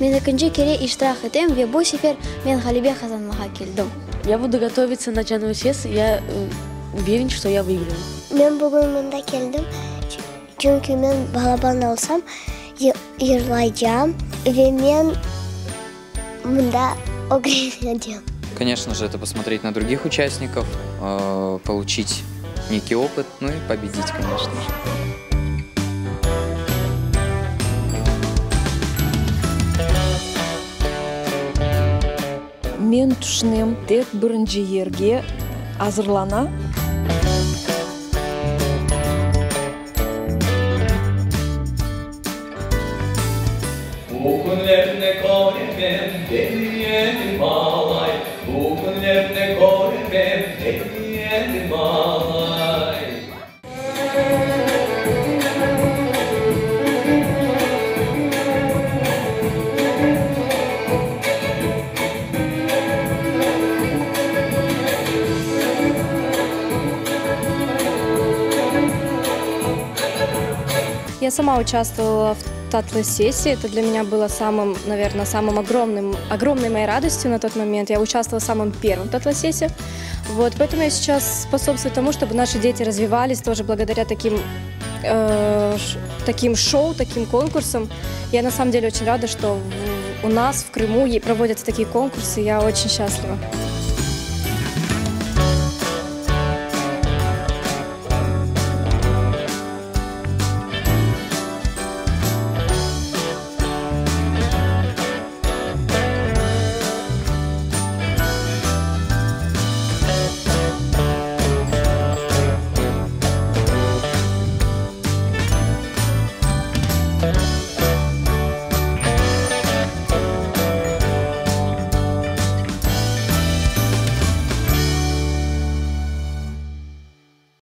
Мен экинчи кере иштирак этем ве бу сефер мен галибе казанмага келдим. Я буду готовиться на Чановый съезд, я уверен, что я выиграю. Мен бүгін мында келдім, чүнки мен балабан алсам, йырлайжам, ве мен мында огренедем. Конечно же, это посмотреть на других участников, получить некий опыт, ну и победить, конечно же. Мен түшінем тек бірінші ерге азырлана. Bu günlerde koremem, dediyenim ağlay. Bu günlerde koremem, dediyenim ağlay. Я сама участвовала в татло-сессии. Это для меня было самым, наверное, огромной моей радостью на тот момент. Я участвовала в самом первом татло-сессии. Вот, поэтому я сейчас способствую тому, чтобы наши дети развивались тоже благодаря таким шоу, таким конкурсам. Я на самом деле очень рада, что у нас в Крыму проводятся такие конкурсы. Я очень счастлива. Thank you.